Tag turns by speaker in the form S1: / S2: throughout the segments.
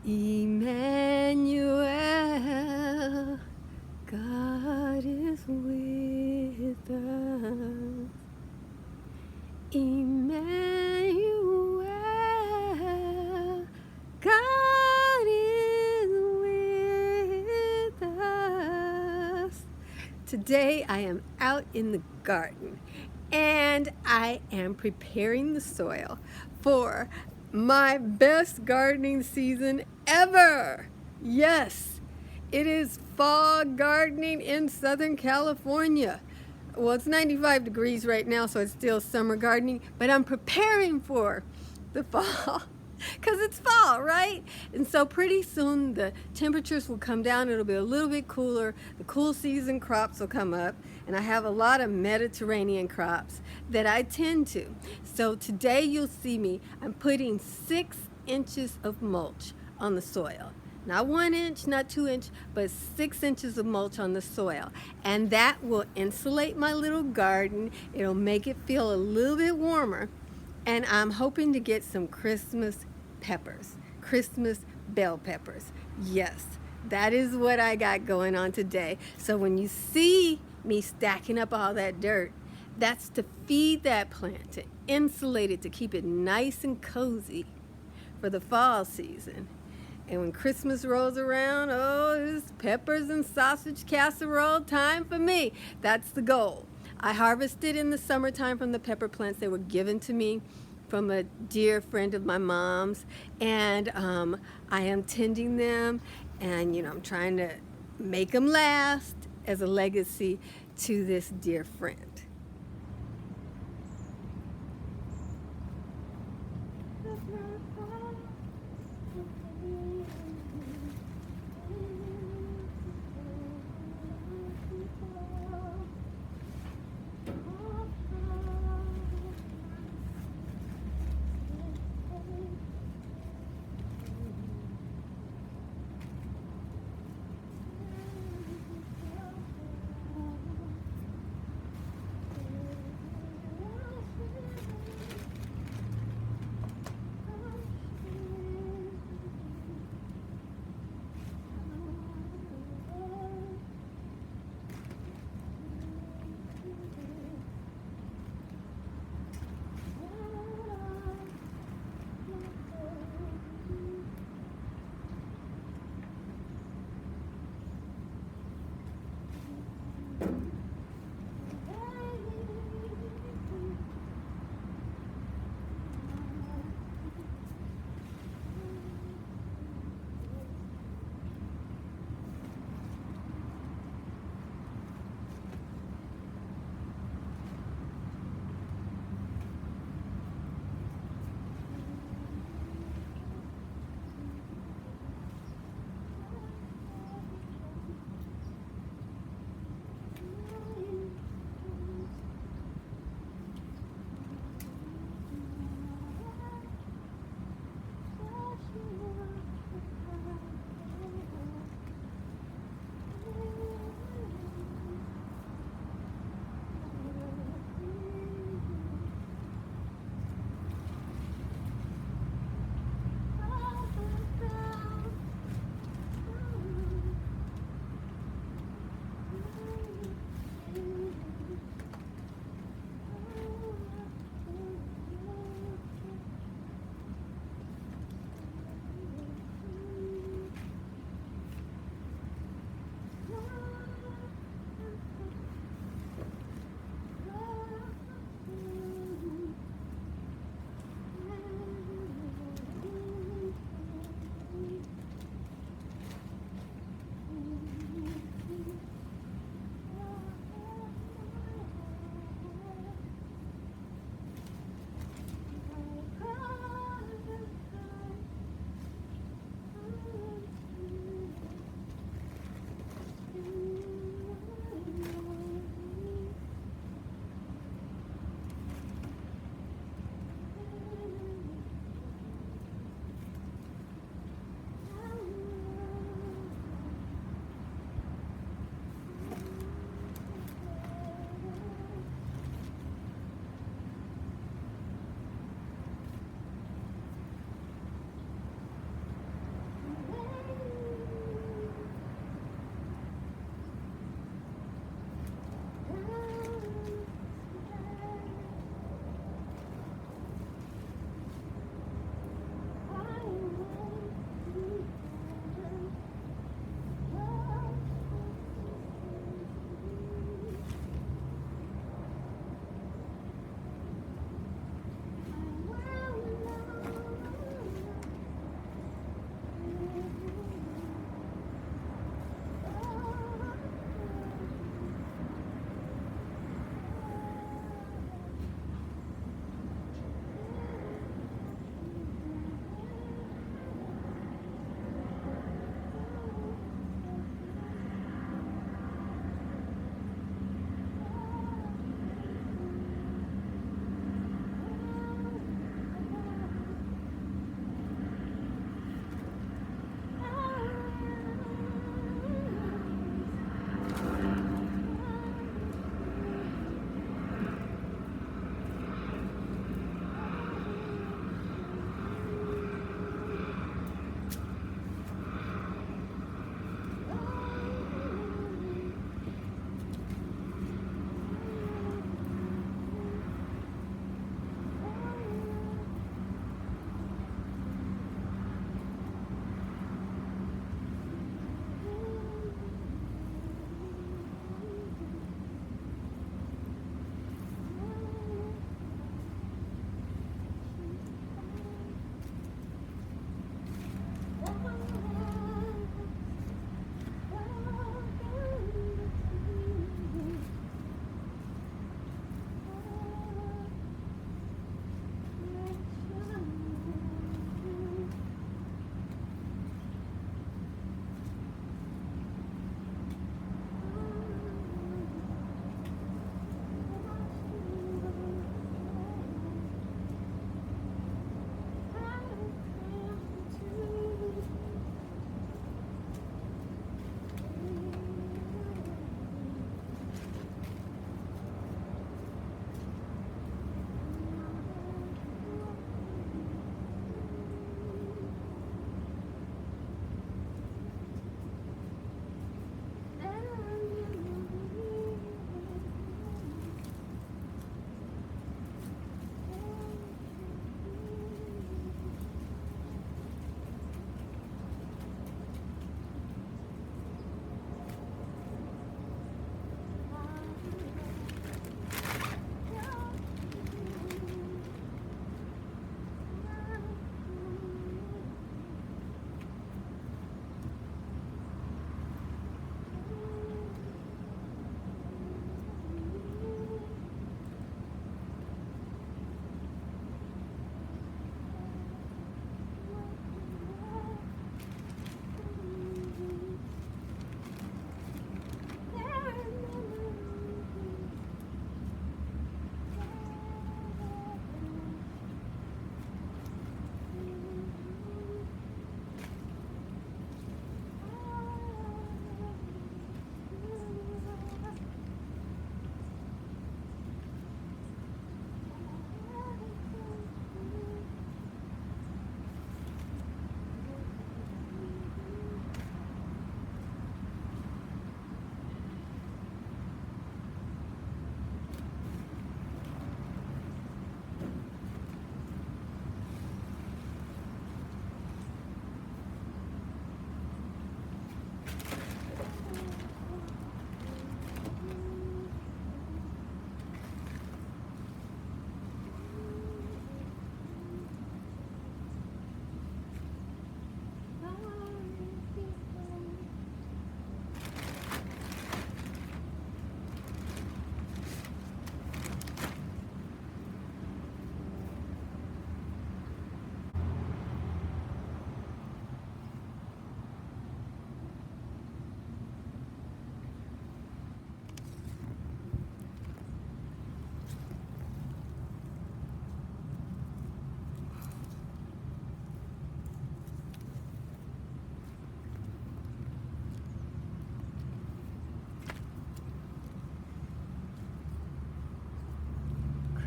S1: Emmanuel, God is with us. Emmanuel, God is with us. Today I am out in the garden and I am preparing the soil for my best gardening season ever. Yes, it is fall gardening in Southern California. Well, it's 95 degrees right now, so it's still summer gardening, but I'm preparing for the fall because it's fall, right? And so pretty soon the temperatures will come down. It'll be a little bit cooler. The cool season crops will come up, and I have a lot of Mediterranean crops that I tend to. So today you'll see me, I'm putting 6 inches of mulch on the soil. Not 1 inch, not 2 inch, but 6 inches of mulch on the soil. And that will insulate my little garden. It'll make it feel a little bit warmer. And I'm hoping to get some Christmas peppers, Christmas bell peppers. Yes, that is what I got going on today. So when you see me stacking up all that dirt, that's to feed that plant, to insulate it, to keep it nice and cozy for the fall season. And when Christmas rolls around, oh, it's peppers and sausage casserole time for me. That's the goal. I harvested in the summertime from the pepper plants. They were given to me from a dear friend of my mom's. And I am tending them. And, I'm trying to make them last as a legacy to this dear friend.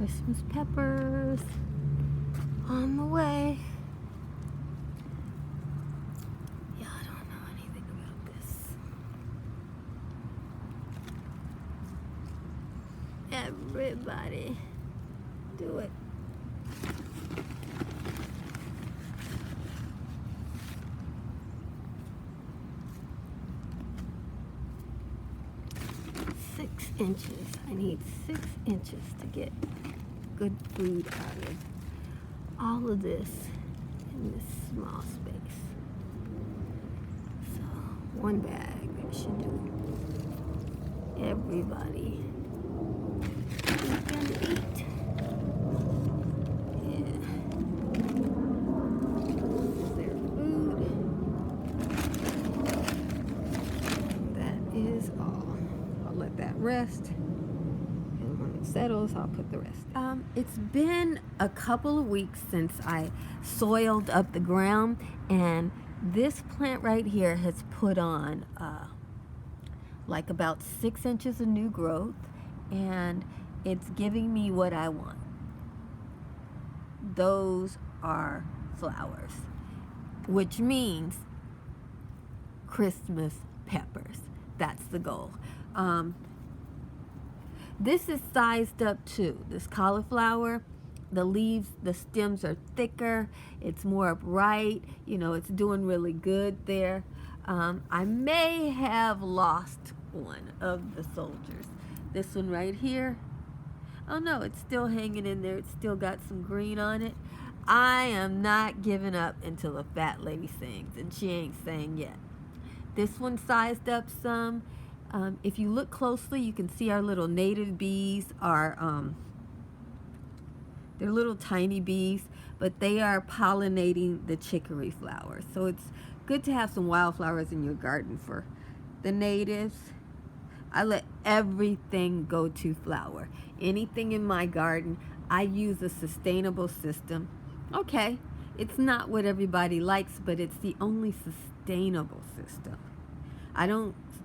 S1: Christmas peppers on the way. Yeah, I don't know anything about this. Everybody, do it. Inches. I need 6 inches to get good food out of all of this in this small space. So 1 bag should do. Everybody can eat. Yeah. This is their food. That is all. I'll let that rest, and when it settles I'll put the rest. It's been a couple of weeks since I soiled up the ground, and this plant right here has put on like about 6 inches of new growth, and it's giving me what I want. Those are flowers, which means Christmas peppers. That's the goal. This is sized up too. This cauliflower, the leaves, the stems are thicker. It's more upright. You know, it's doing really good there. I may have lost one of the soldiers. This one right here. Oh no, it's still hanging in there. It's still got some green on it. I am not giving up until the fat lady sings, and she ain't sang yet. This one sized up some. If you look closely, you can see our little native bees are, they're little tiny bees, but they are pollinating the chicory flowers. So it's good to have some wildflowers in your garden for the natives. I let everything go to flower. Anything in my garden, I use a sustainable system. Okay, it's not what everybody likes, but it's the only sustainable system.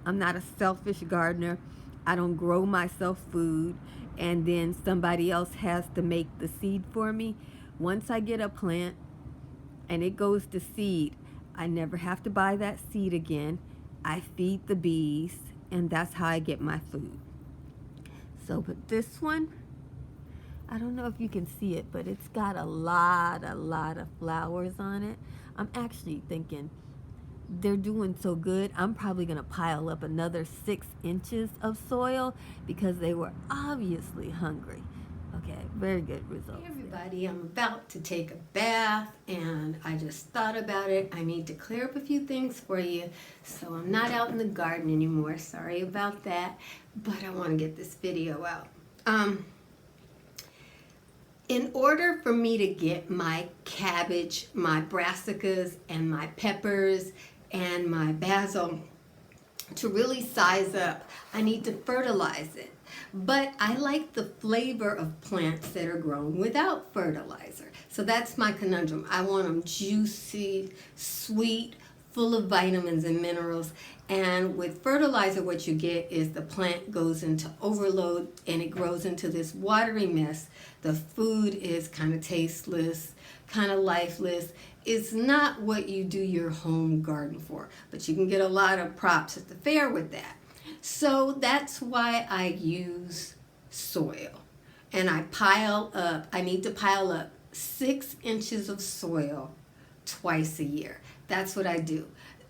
S1: I'm not a selfish gardener. I don't grow myself food and then somebody else has to make the seed for me. Once I get a plant and it goes to seed, I never have to buy that seed again. I feed the bees, and that's how I get my food. So, but this one, I don't know if you can see it, but it's got a lot of flowers on it. I'm actually thinking, they're doing so good, I'm probably going to pile up another 6 inches of soil because they were obviously hungry. Okay, very good results. Hey everybody, I'm about to take a bath and I just thought about it. I need to clear up a few things for you, so I'm not out in the garden anymore. Sorry about that, but I want to get this video out. In order for me to get my cabbage, my brassicas, and my peppers, and my basil to really size up, I need to fertilize it. But I like the flavor of plants that are grown without fertilizer. So that's my conundrum. I want them juicy, sweet, full of vitamins and minerals. And with fertilizer, what you get is the plant goes into overload and it grows into this watery mess. The food is kind of tasteless, kind of lifeless. It's not what you do your home garden for, but you can get a lot of props at the fair with that. So that's why I use soil. And I need to pile up 6 inches of soil twice a year. That's what I do.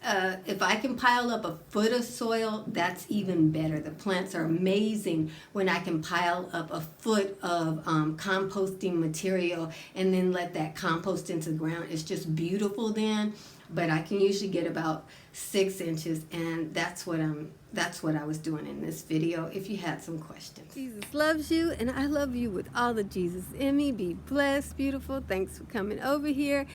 S1: If I can pile up a foot of soil, that's even better. The plants are amazing when I can pile up a foot of composting material and then let that compost into the ground. It's just beautiful then. But I can usually get about 6 inches, and that's what I was doing in this video. If you had some questions. Jesus loves you, and I love you with all the Jesus in me. Be blessed, beautiful. Thanks for coming over here.